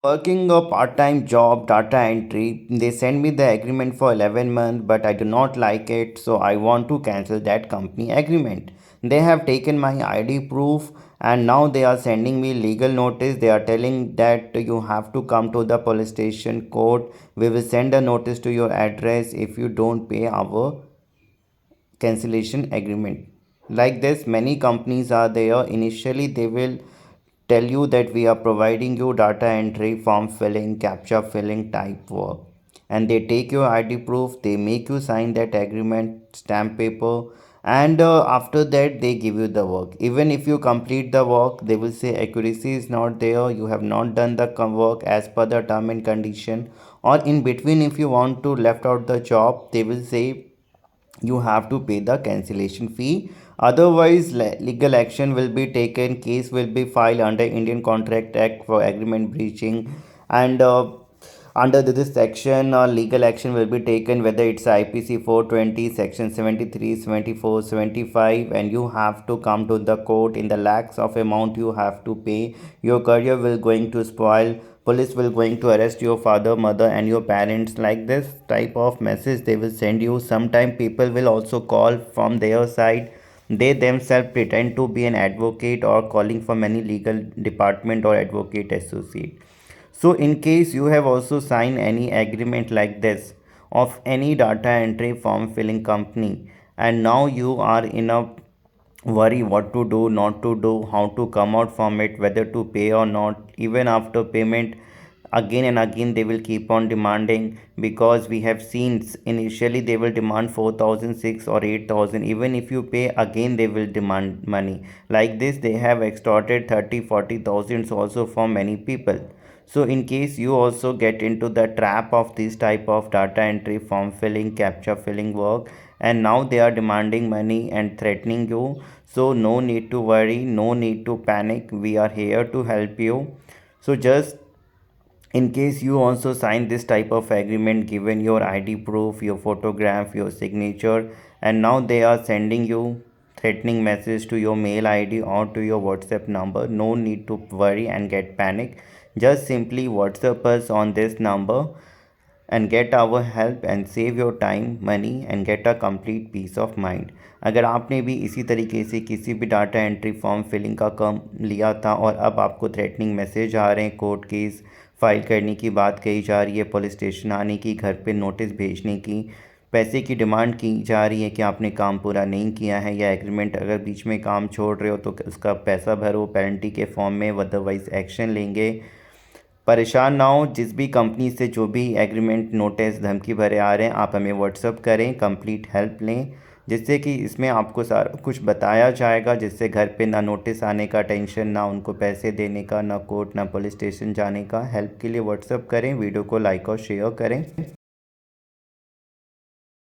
Working a part-time job, data entry. They send me the agreement for 11 months, but I do not like it, so I want to cancel that company agreement. They have taken my ID proof and now they are sending me legal notice. They are telling that you have to come to the police station court. We will send a notice to your address if you don't pay our cancellation agreement. Like this, many companies are there. Initially they will tell you that we are providing you data entry, form filling, captcha filling type work, and they take your ID proof, they make you sign that agreement, stamp paper, and after that they give you the work. Even if you complete the work, they will say accuracy is not there, you have not done the work as per the term and condition. Or in between, if you want to left out the job, they will say you have to pay the cancellation fee. Otherwise, legal action will be taken. Case will be filed under Indian Contract Act for agreement breaching, and under this section, legal action will be taken, whether it's IPC 420, section 73, 74, 75, and you have to come to the court in the lakhs of amount you have to pay. Your career will going to spoil. Police will going to arrest your father, mother, and your parents. Like this type of message they will send you. Sometime people will also call from their side. They themselves pretend to be an advocate or calling from any legal department or advocate associate. So in case you have also signed any agreement like this of any data entry form filling company, and now you are in a worry what to do, not to do, how to come out from it, whether to pay or not. Even after payment, again and again they will keep on demanding, because we have seen initially they will demand 4,006 or 8,000. Even if you pay again, they will demand money. Like this they have extorted 30-40 thousands also from many people. So in case you also get into the trap of this type of data entry, form filling, captcha filling work, and now they are demanding money and threatening you, so no need to worry, no need to panic, we are here to help you. So just in case you also sign this type of agreement, given your ID proof, your photograph, your signature, and now they are sending you threatening message to your mail ID or to your WhatsApp number, no need to worry and get panic. Just simply WhatsApp us on this number and get our help and save your time, money, and get a complete peace of mind. अगर आपने भी इसी तरीके से किसी भी data entry form filling का काम लिया था और अब आपको थ्रेटनिंग मैसेज आ रहे हैं, कोर्ट केस फाइल करने की बात कही जा रही है, पुलिस स्टेशन आने की, घर पे नोटिस भेजने की, पैसे की डिमांड की जा रही है कि आपने काम पूरा नहीं किया है, या एग्रीमेंट अगर बीच में काम छोड़ रहे हो तो उसका पैसा भरो पेनल्टी के फॉर्म में, अदरवाइज़ एक्शन लेंगे। परेशान ना हो, जिस भी कंपनी से जो भी एग्रीमेंट नोटिस धमकी भरे आ रहे हैं, आप हमें व्हाट्सअप करें, कंप्लीट हेल्प लें, जिससे कि इसमें आपको सारा कुछ बताया जाएगा, जिससे घर पे ना नोटिस आने का टेंशन, ना उनको पैसे देने का, ना कोर्ट, ना पुलिस स्टेशन जाने का। हेल्प के लिए व्हाट्सअप करें, वीडियो को लाइक और शेयर करें।